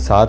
7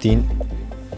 3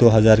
2000